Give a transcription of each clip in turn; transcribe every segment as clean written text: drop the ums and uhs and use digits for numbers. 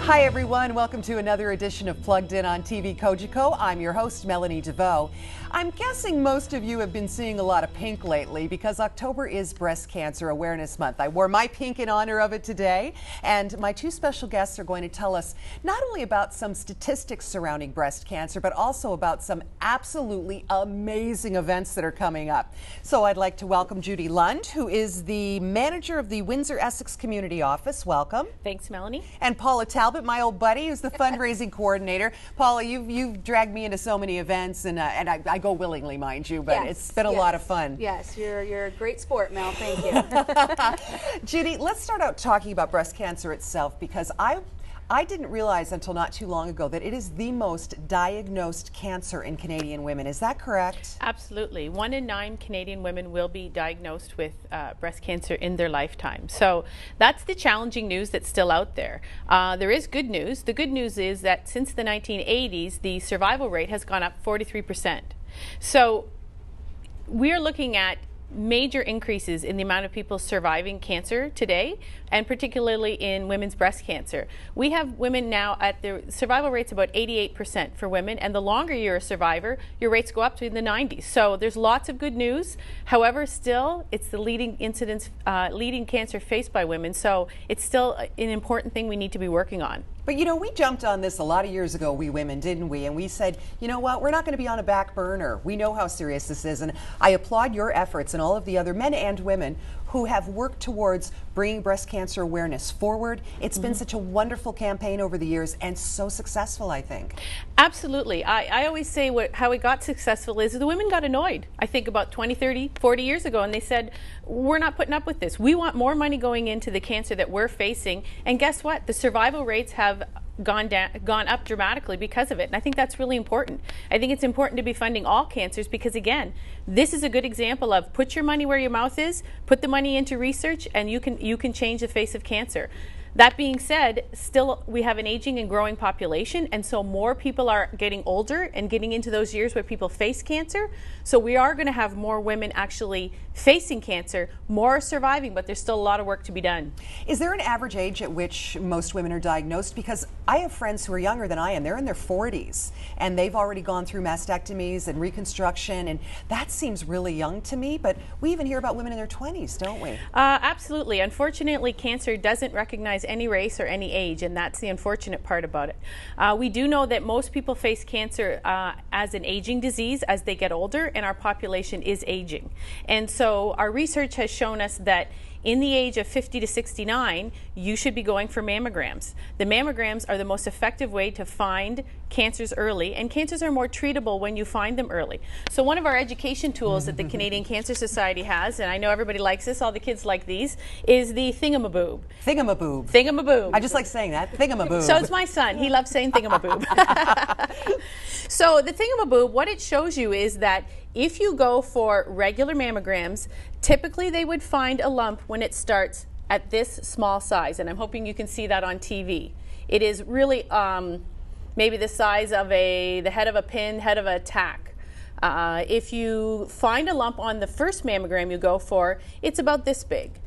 Hi everyone, welcome to another edition of Plugged In on TV Kojiko. I'm your host, Melanie DeVoe. I'm guessing most of you have been seeing a lot of pink lately because October is Breast Cancer Awareness Month. I wore my pink in honor of it today, and my two special guests are going to tell us not only about some statistics surrounding breast cancer, but also about some absolutely amazing events that are coming up. So I'd like to welcome Judy Lund, who is the manager of the Windsor-Essex Community Office. Welcome. Thanks, Melanie. And Paula Talbot, my old buddy, who's the fundraising coordinator. Paula, you've dragged me into so many events, and I go willingly, mind you, but it's been a lot of fun. Yes, you're a great sport, Mel. Thank you. Judy, let's start out talking about breast cancer itself, because I didn't realize until not too long ago that it is the most diagnosed cancer in Canadian women. Is that correct? Absolutely. 1 in 9 Canadian women will be diagnosed with breast cancer in their lifetime. So that's the challenging news that's still out there. There is good news. The good news is that since the 1980s, the survival rate has gone up 43%. So we're looking at major increases in the amount of people surviving cancer today, and particularly in women's breast cancer. We have women now at the survival rates about 88% for women, and the longer you're a survivor, your rates go up to the 90s. So there's lots of good news. However, still, it's the leading incidence, leading cancer faced by women. So it's still an important thing we need to be working on. But you know, we jumped on this a lot of years ago, we women, didn't we? And we said, you know what, we're not going to be on a back burner. We know how serious this is. And I applaud your efforts and all of the other men and women who have worked towards bringing breast cancer awareness forward. It's been such a wonderful campaign over the years and so successful, I think. Absolutely. I always say how it got successful is the women got annoyed, I think about 20, 30, 40 years ago, and they said, we're not putting up with this. We want more money going into the cancer that we're facing. And guess what? The survival rates have gone up dramatically because of it, and I think that's really important. I think it's important to be funding all cancers because, again, this is a good example of put your money where your mouth is, put the money into research, and you can change the face of cancer. That being said, still we have an aging and growing population, and so more people are getting older and getting into those years where people face cancer. So we are going to have more women actually facing cancer, more are surviving, but there's still a lot of work to be done. Is there an average age at which most women are diagnosed? Because I have friends who are younger than I am. They're in their 40s, and they've already gone through mastectomies and reconstruction, and that seems really young to me, but we even hear about women in their 20s, don't we? Absolutely. Unfortunately, cancer doesn't recognize any race or any age, and that's the unfortunate part about it. We do know that most people face cancer as an aging disease as they get older, and our population is aging. And so our research has shown us that in the age of 50 to 69, you should be going for mammograms. The mammograms are the most effective way to find cancers early, and cancers are more treatable when you find them early. So one of our education tools that the Canadian Cancer Society has, and I know everybody likes this, all the kids like these, is the thingamaboob. Thingamaboob. Thingamaboob. I just like saying that, thingamaboob. So it's my son. He loves saying thingamaboob. So the thingamaboob, what it shows you is that if you go for regular mammograms, typically they would find a lump when it starts at this small size, and I'm hoping you can see that on TV. It is really maybe the size of the head of a pin, head of a tack. If you find a lump on the first mammogram you go for, it's about this big.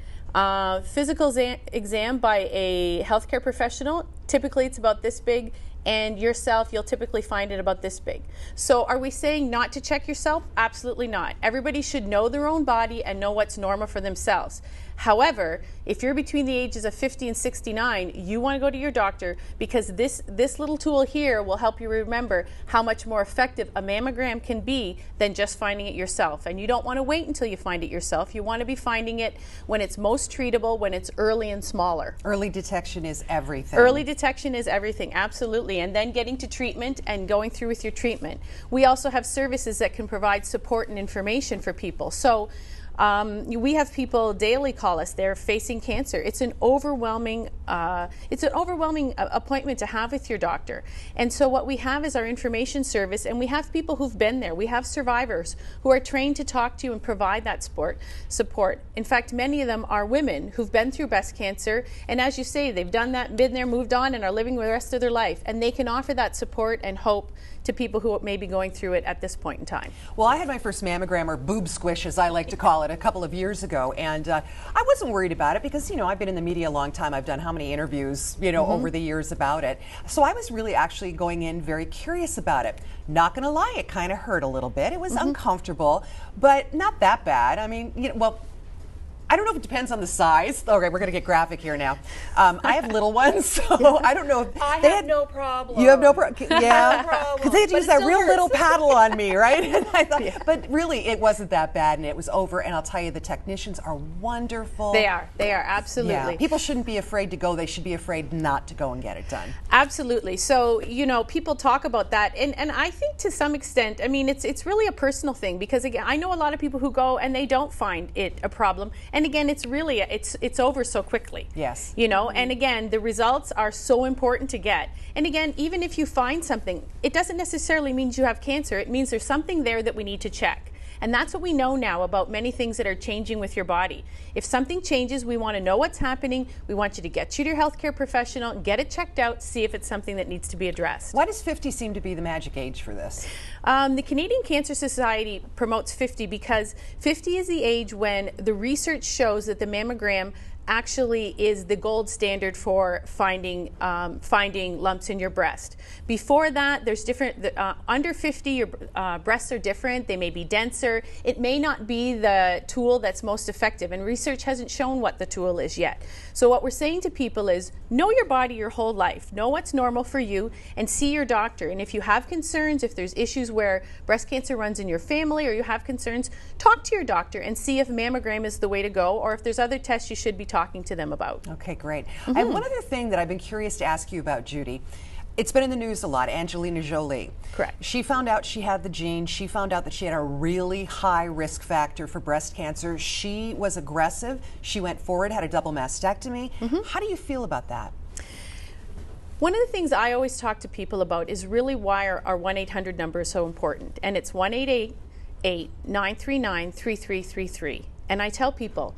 Physical exam by a healthcare professional, typically it's about this big, and yourself, you'll typically find it about this big. So are we saying not to check yourself? Absolutely not. Everybody should know their own body and know what's normal for themselves. However, if you're between the ages of 50 and 69, you want to go to your doctor because this little tool here will help you remember how much more effective a mammogram can be than just finding it yourself. And you don't want to wait until you find it yourself. You want to be finding it when it's most treatable, when it's early and smaller. Early detection is everything. Early detection is everything, absolutely. And then getting to treatment and going through with your treatment. We also have services that can provide support and information for people. So we have people daily call us. They're facing cancer. It's an overwhelming appointment to have with your doctor. And so what we have is our information service, and we have people who've been there. We have survivors who are trained to talk to you and provide that support. In fact, many of them are women who've been through breast cancer, and as you say, they've done that, been there, moved on, and are living the rest of their life. And they can offer that support and hope to people who may be going through it at this point in time. Well, I had my first mammogram, or boob squish as I like to call it, it a couple of years ago, and I wasn't worried about it because, you know, I've been in the media a long time. I've done how many interviews, you know, over the years about it. So I was really actually going in very curious about it. Not going to lie, it kind of hurt a little bit. It was uncomfortable, but not that bad. I mean, you know, well, I don't know if it depends on the size. Okay, we're going to get graphic here now. I have little ones, so I don't know. If I have no problem. You have no problem? Yeah. Because they had to use that real little paddle on me, right? And I thought, but really, it wasn't that bad, and it was over. And I'll tell you, the technicians are wonderful. They are, absolutely. Yeah. People shouldn't be afraid to go. They should be afraid not to go and get it done. Absolutely. So, you know, people talk about that, and I think to some extent, I mean, it's really a personal thing, because again, I know a lot of people who go and they don't find it a problem. And again, it's really, it's over so quickly. Yes. You know, and again, the results are so important to get. And again, even if you find something, it doesn't necessarily mean you have cancer. It means there's something there that we need to check. And that's what we know now about many things that are changing with your body. If something changes, we want to know what's happening. We want you to get to your healthcare professional, get it checked out, see if it's something that needs to be addressed. Why does 50 seem to be the magic age for this? The Canadian Cancer Society promotes 50 because 50 is the age when the research shows that the mammogram actually is the gold standard for finding lumps in your breast. Before that, there's different, under 50, your breasts are different. They may be denser. It may not be the tool that's most effective, and research hasn't shown what the tool is yet. So what we're saying to people is, know your body your whole life. Know what's normal for you, and see your doctor. And if you have concerns, if there's issues where breast cancer runs in your family, or you have concerns, talk to your doctor and see if mammogram is the way to go, or if there's other tests you should be talking to them about. Okay, great. I have one other thing that I've been curious to ask you about, Judy. It's been in the news a lot, Angelina Jolie. Correct. She found out she had the gene. She found out that she had a really high risk factor for breast cancer. She was aggressive. She went forward, had a double mastectomy. How do you feel about that? One of the things I always talk to people about is really why our 1-800 number is so important. And it's 1-888-939-3333. And I tell people,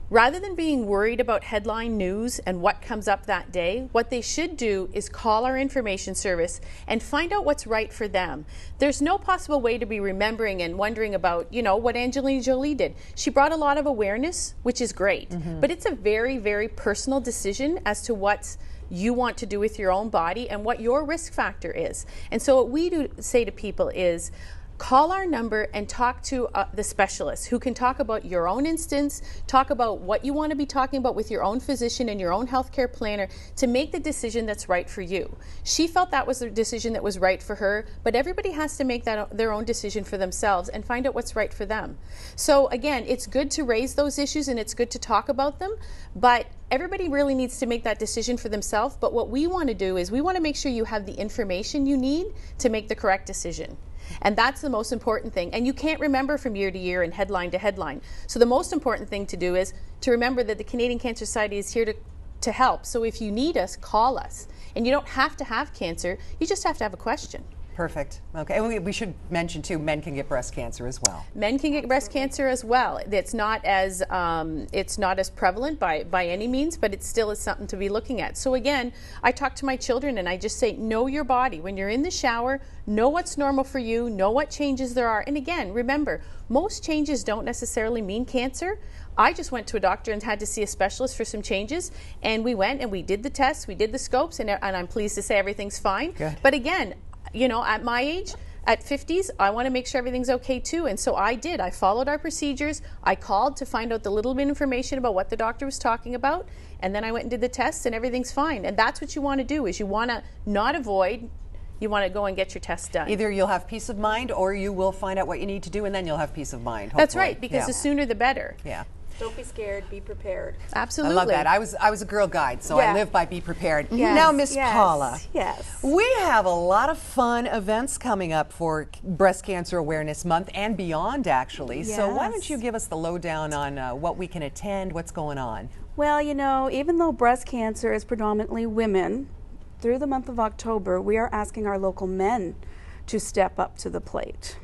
rather than being worried about headline news and what comes up that day, what they should do is call our information service and find out what's right for them. There's no possible way to be remembering and wondering about, you know, what Angelina Jolie did. She brought a lot of awareness, which is great, but it's a very, very personal decision as to what you want to do with your own body and what your risk factor is. And so what we do say to people is, call our number and talk to the specialist who can talk about your own instance, talk about what you want to be talking about with your own physician and your own healthcare planner to make the decision that's right for you. She felt that was the decision that was right for her, but everybody has to make that their own decision for themselves and find out what's right for them. So again, it's good to raise those issues and it's good to talk about them, but everybody really needs to make that decision for themselves. But what we want to do is we want to make sure you have the information you need to make the correct decision. And that's the most important thing. And you can't remember from year to year and headline to headline. So the most important thing to do is to remember that the Canadian Cancer Society is here to help. So if you need us, call us. And you don't have to have cancer, you just have to have a question. Perfect. Okay, and we should mention too, men can get breast cancer as well. Men can get breast cancer as well. It's not as prevalent by any means, but it still is something to be looking at. So again, I talk to my children and I just say, know your body. When you're in the shower, know what's normal for you, know what changes there are. And again, remember, most changes don't necessarily mean cancer. I just went to a doctor and had to see a specialist for some changes, and we went and we did the tests, we did the scopes, and I'm pleased to say everything's fine. Good. But again, you know, at my age, at 50s, I want to make sure everything's okay too. And so I did. I followed our procedures. I called to find out the little bit of information about what the doctor was talking about. And then I went and did the tests and everything's fine. And that's what you want to do, is you want to not avoid, you want to go and get your tests done. Either you'll have peace of mind or you will find out what you need to do and then you'll have peace of mind. Hopefully. That's right, because the sooner the better. Yeah. Don't be scared, be prepared. Absolutely. I love that. I was a Girl Guide, so I live by be prepared. Yes, Now, Miss yes, Paula, yes. we have a lot of fun events coming up for Breast Cancer Awareness Month and beyond, actually. So why don't you give us the lowdown on what we can attend, what's going on? Well, you know, even though breast cancer is predominantly women, through the month of October, we are asking our local men to step up to the plate.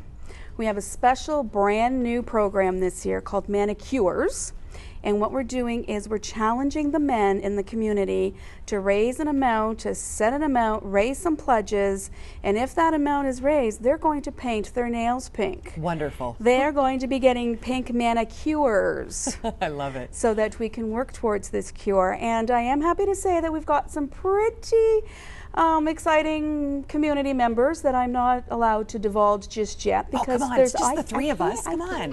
We have a special brand new program this year called Manicures, And what we're doing is we're challenging the men in the community to raise an amount, to set an amount, raise some pledges, and if that amount is raised, they're going to paint their nails pink. Wonderful. They're going to be getting pink manicures. I love it. So that we can work towards this cure. And I am happy to say that we've got some pretty exciting community members that I'm not allowed to divulge just yet because come on, there's it's just the three of us. Come on.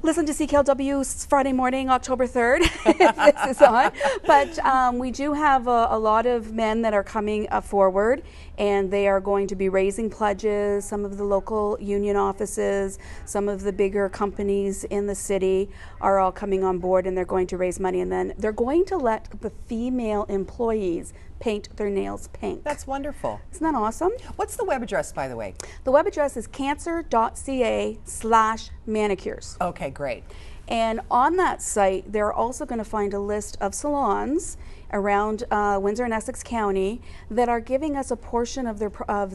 Listen to CKLW Friday morning, October 3rd, if this is on. But we do have a lot of men that are coming forward, and they are going to be raising pledges. Some of the local union offices, some of the bigger companies in the city are all coming on board, and they're going to raise money, and then they're going to let the female employees paint their nails pink. That's wonderful. Isn't that awesome? What's the web address, by the way? The web address is cancer.ca/manicures. Okay, great. And on that site, they're also going to find a list of salons around Windsor and Essex County that are giving us a portion of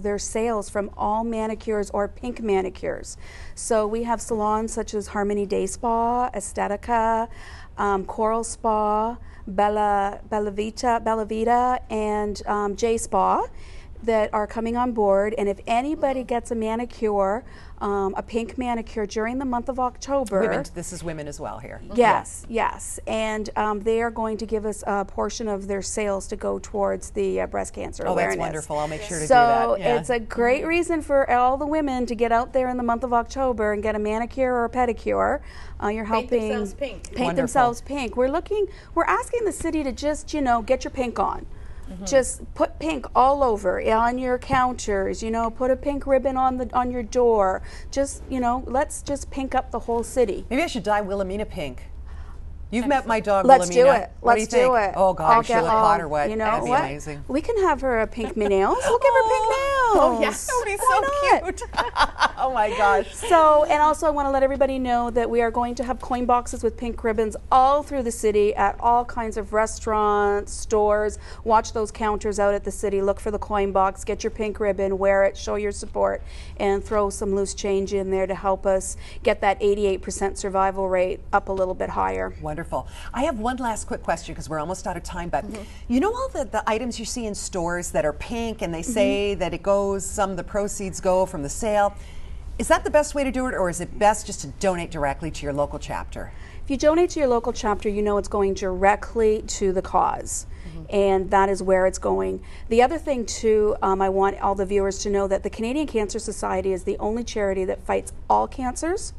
their sales from all manicures or pink manicures. So we have salons such as Harmony Day Spa, Estetica, Coral Spa, Bella Vita, and J Spa that are coming on board. And if anybody gets a manicure, a pink manicure during the month of October. Women, this is women as well here. Yes, yes. And they are going to give us a portion of their sales to go towards the breast cancer awareness. Oh, that's wonderful. I'll make sure to do that. So it's a great reason for all the women to get out there in the month of October and get a manicure or a pedicure. You're helping paint themselves pink. Paint themselves pink. We're asking the city to just, get your pink on. Just put pink all over on your counters, put a pink ribbon on your door. Just, let's just pink up the whole city. Maybe I should dye Wilhelmina pink. You've met my dog, Let's Wilhelmina. do it. What Let's do you think? do it. Oh, God, she'll look hot or what? You know That'd be what? amazing. We can have her a pink nails. We'll give her pink nails. Oh, yes. That would be Why so not? cute. Oh, my gosh. So, and also I want to let everybody know that we are going to have coin boxes with pink ribbons all through the city at all kinds of restaurants, stores. Watch those counters out at the city. Look for the coin box. Get your pink ribbon. Wear it. Show your support. And throw some loose change in there to help us get that 88% survival rate up a little bit higher. Wonderful. I have one last quick question because we're almost out of time, but you know all the items you see in stores that are pink and they say that some of the proceeds go from the sale. Is that the best way to do it, or is it best just to donate directly to your local chapter? If you donate to your local chapter, it's going directly to the cause. And that is where it's going. The other thing too, I want all the viewers to know that the Canadian Cancer Society is the only charity that fights all cancers.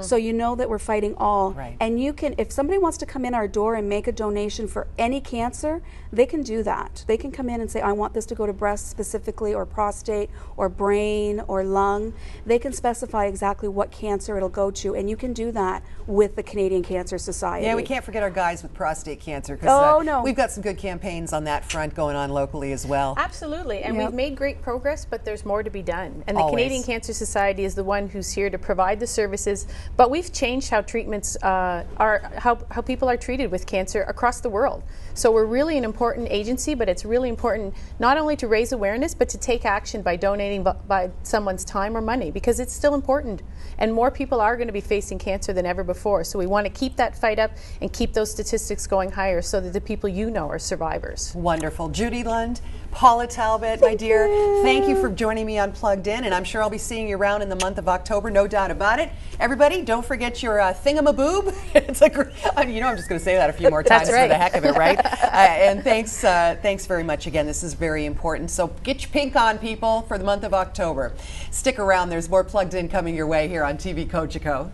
So you know that we're fighting all. Right. And you can, if somebody wants to come in our door and make a donation for any cancer, they can do that. They can come in and say, I want this to go to breast specifically, or prostate, or brain, or lung. They can specify exactly what cancer it'll go to, and you can do that with the Canadian Cancer Society. Yeah, we can't forget our guys with prostate cancer, because no. we've got some good campaigns on that front going on locally as well. Absolutely, and Yep. we've made great progress, but there's more to be done. And the Always. Canadian Cancer Society is the one who's here to provide the services, but we've changed how treatments how people are treated with cancer across the world. So we're really an important agency, but it's really important not only to raise awareness, but to take action by donating by someone's time or money, because it's still important. And more people are going to be facing cancer than ever before. So we want to keep that fight up and keep those statistics going higher so that the people are survivors. Wonderful. Judy Lund, Paula Talbot, my dear, thank you for joining me on Plugged In, and I'm sure I'll be seeing you around in the month of October, no doubt about it. Everybody, don't forget your thingamaboob. It's I'm just going to say that a few more times That's right. for the heck of it, right? And thanks very much again. This is very important. So get your pink on, people, for the month of October. Stick around. There's more Plugged In coming your way here on TV Cogeco.